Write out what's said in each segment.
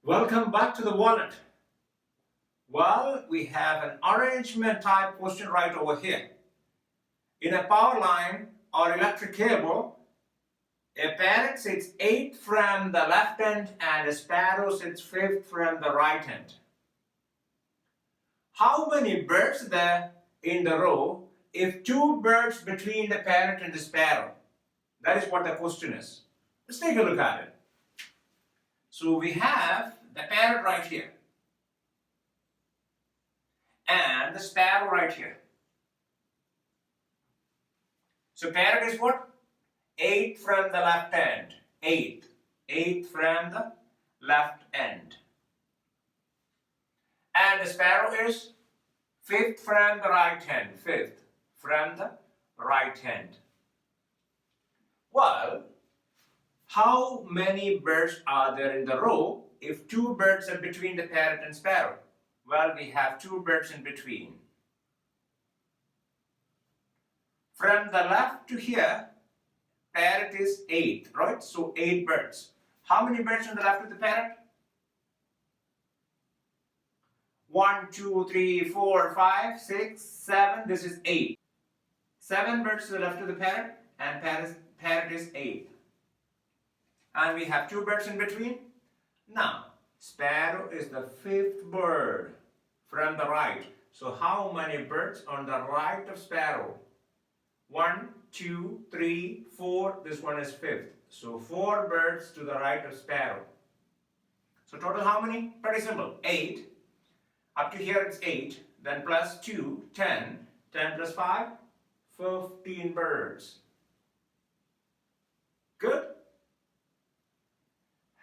Welcome back to the Walnut. Well, we have an arrangement type question right over here. In a power line or electric cable, a parrot sits 8th from the left end and a sparrow sits 5th from the right end. How many birds are there in the row if two birds between the parrot and the sparrow? That is what the question is. Let's take a look at it. So we have the parrot right here and the sparrow right here. So parrot is what? 8 from the left end. 8 from the left end. And the sparrow is 5th from the right hand. 5th from the right hand. Well, how many birds are there in the row if two birds are between the parrot and sparrow? Well, we have two birds in between. From the left to here, parrot is 8, right? So 8 birds. How many birds on the left of the parrot? 1, 2, 3, 4, 5, 6, 7. This is 8. 7 birds to the left of the parrot, and parrot is 8. And we have 2 birds in between. Now, sparrow is the 5th bird from the right. So how many birds on the right of sparrow? 1, 2, 3, 4. This one is 5th. So 4 birds to the right of sparrow. So total how many? Pretty simple. 8. Up to here it's 8. Then plus 2, 10. 10 plus 5, 15 birds. Good?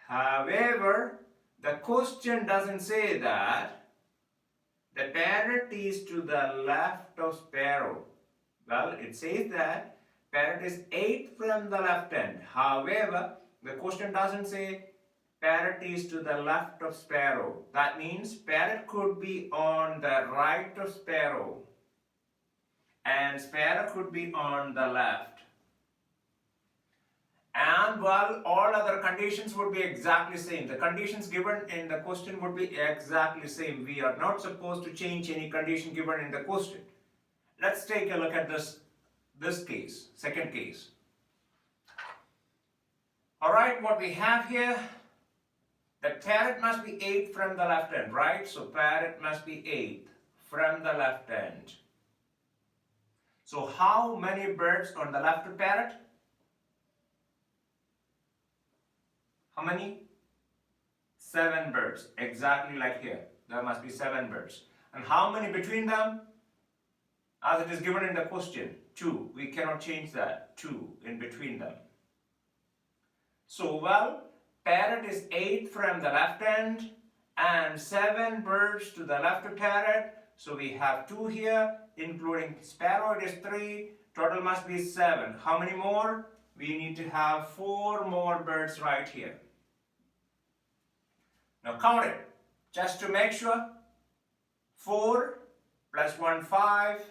However, the question doesn't say that the parrot is to the left of sparrow. Well, it says that parrot is 8 from the left end. However, the question doesn't say parrot is to the left of sparrow. That means parrot could be on the right of sparrow and sparrow could be on the left. And well, all other conditions would be exactly same. The conditions given in the question would be exactly same. We are not supposed to change any condition given in the question. Let's take a look at this case, second case. Alright, what we have here, the parrot must be 8 from the left end, right? So parrot must be 8 from the left end. So how many birds on the left of parrot? How many? 7 birds, exactly like here. There must be 7 birds. And how many between them? As it is given in the question, 2. We cannot change that. 2 in between them. So, well, parrot is 8 from the left end and 7 birds to the left of parrot. So we have 2 here, including sparrow, it is 3. Total must be 7. How many more? We need to have 4 more birds right here. Now count it, just to make sure. 4 plus 1, 5,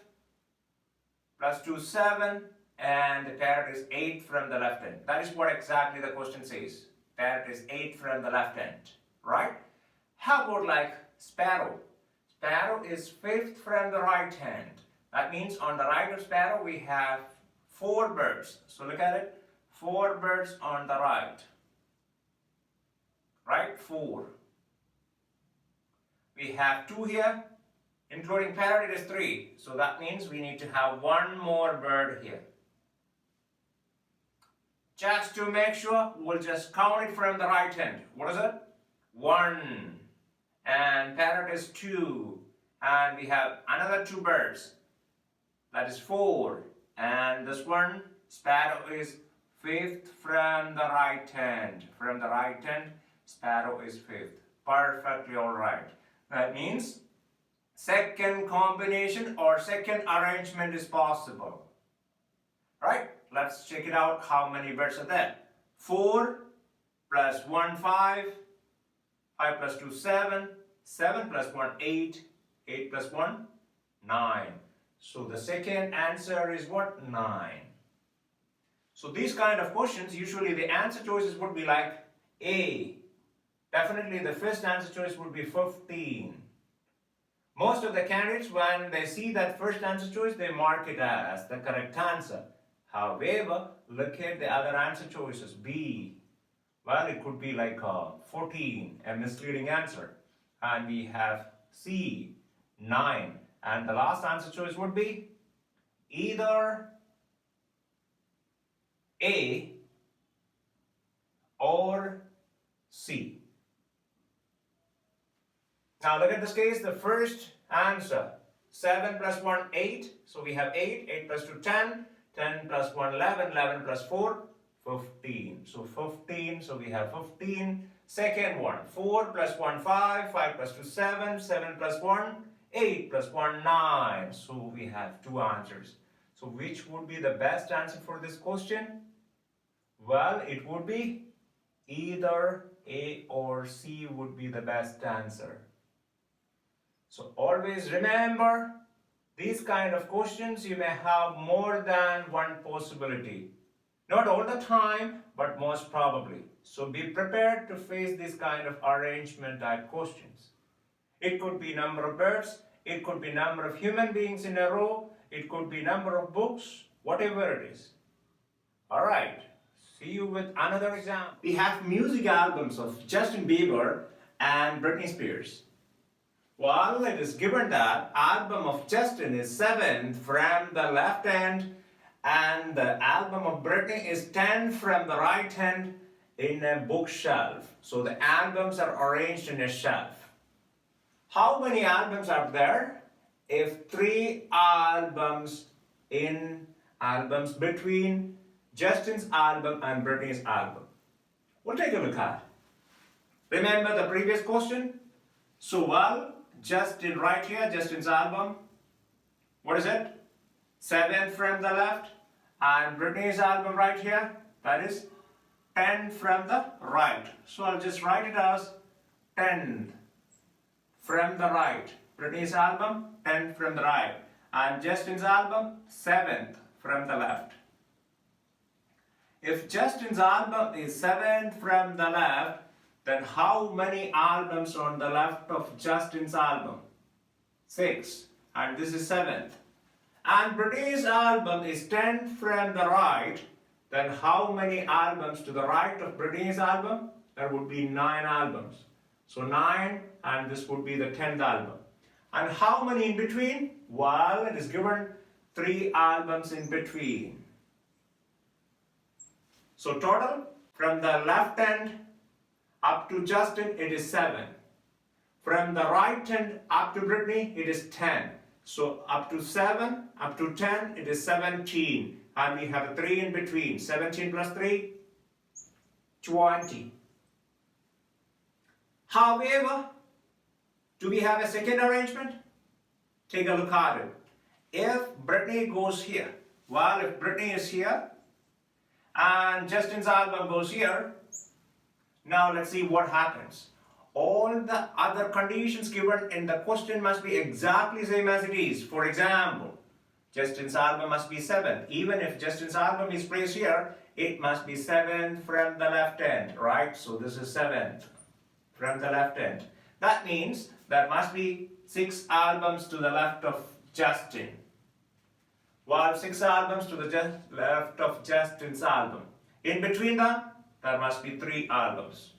plus 2, 7, and the parrot is 8 from the left end. That is what exactly the question says. Parrot is 8 from the left end, right? How about like sparrow? Sparrow is 5th from the right hand. That means on the right of sparrow we have 4 birds. So look at it, 4 birds on the right. Right, 4. We have 2 here, including parrot it is 3. So that means we need to have 1 more bird here. Just to make sure, we'll just count it from the right hand. What is it? 1. And parrot is 2. And we have another 2 birds. That is 4. And this one, sparrow is 5th from the right hand. From the right hand, sparrow is 5th. Perfectly alright. That means second combination or second arrangement is possible. Right? Let's check it out. How many birds are there? 4 plus 1, 5. 5 plus 2, 7. 7 plus 1, 8. 8 plus 1, 9. So the second answer is what? 9. So these kind of questions, usually the answer choices would be like A, Definitely the first answer choice would be 15. Most of the candidates, when they see that first answer choice, they mark it as the correct answer. However, look at the other answer choices. B. Well, it could be like 14, a misleading answer. And we have C, 9. And the last answer choice would be either A or C. Now look at this case, the first answer, 7 plus 1, 8. So we have 8, 8 plus 2, 10, 10 plus 1, 11, 11 plus 4, 15. So 15, so we have 15. Second one, 4 plus 1, 5, 5 plus 2, 7, 7 plus 1, 8 plus 1, 9. So we have two answers. So which would be the best answer for this question? Well, it would be either A or C would be the best answer. So always remember, these kind of questions you may have more than one possibility. Not all the time, but most probably. So be prepared to face this kind of arrangement type questions. It could be number of birds, it could be number of human beings in a row, it could be number of books, whatever it is. Alright, see you with another example. We have music albums of Justin Bieber and Britney Spears. Well, it is given that album of Justin is 7th from the left hand and the album of Britney is 10th from the right hand in a bookshelf. So the albums are arranged in a shelf. How many albums are there? If 3 albums between Justin's album and Britney's album. We'll take a look at it. Remember the previous question? So well, Justin right here, Justin's album. What is it? 7th from the left. And Britney's album right here, that is 10 from the right. So I'll just write it as 10 from the right. Britney's album, 10 from the right. And Justin's album, 7th from the left. If Justin's album is 7th from the left, then how many albums on the left of Justin's album? 6. And this is 7th. And Britney's album is 10th from the right. Then how many albums to the right of Britney's album? There would be 9 albums. So 9, and this would be the 10th album. And how many in between? Well, it is given 3 albums in between. So total, from the left hand up to Justin, it is 7. From the right hand up to Britney, it is 10. So up to 7, up to 10, it is 17. And we have a 3 in between. 17 plus 3, 20. However, do we have a second arrangement? Take a look at it. If Britney goes here, well, if Britney is here, and Justin's album goes here, now let's see what happens. All the other conditions given in the question must be exactly same as it is. For example, Justin's album must be 7th. Even if Justin's album is placed here, it must be 7th from the left end, right? So this is 7th from the left end. That means there must be 6 albums to the left of Justin. While 6 albums to the left of Justin's album. In between them, there must be 3 albums.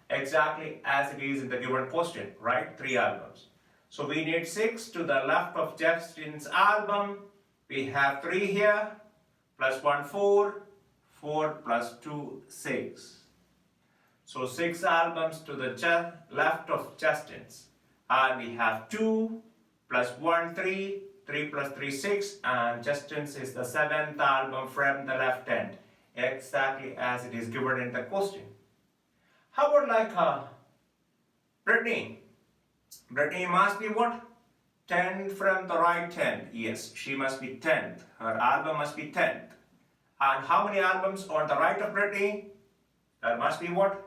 Exactly as it is in the given question, right? 3 albums. So we need 6 to the left of Justin's album. We have 3 here, plus 1, 4, 4 plus 2, 6. So 6 albums to the left of Justin's. And we have 2 plus 1, 3, 3 plus 3, 6. And Justin's is the 7th album from the left end. Exactly as it is given in the question. How about like Britney? Britney must be what? 10th from the right hand. Yes, she must be 10th. Her album must be 10th. And how many albums on the right of Britney? There must be what?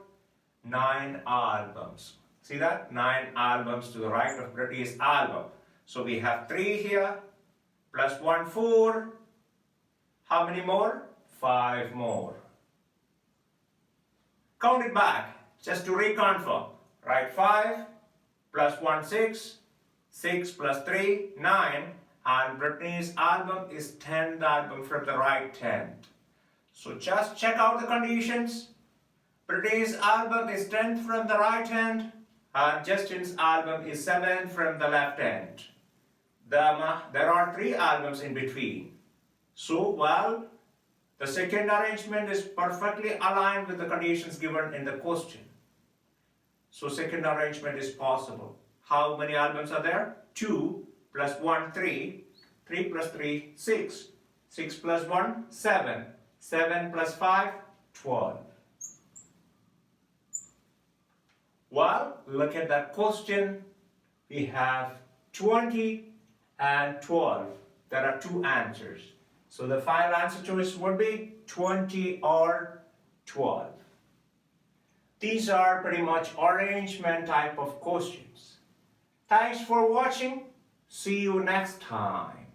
9 albums. See that? 9 albums to the right of Britney's album. So we have 3 here, plus 1, 4. How many more? 5 more. Count it back. Just to reconfirm, write 5 plus 1, 6, 6 plus 3, 9, and Brittany's album is 10th album from the right hand. So just check out the conditions. Brittany's album is 10th from the right hand, and Justin's album is 7th from the left hand. There are 3 albums in between. So, well, the second arrangement is perfectly aligned with the conditions given in the question. So, second arrangement is possible. How many albums are there? 2 plus 1, 3. 3 plus 3, 6. 6 plus 1, 7. 7 plus 5, 12. Well, look at that question. We have 20 and 12. There are 2 answers. So the final answer choice would be 20 or 12. These are pretty much arrangement type of questions. Thanks for watching. See you next time.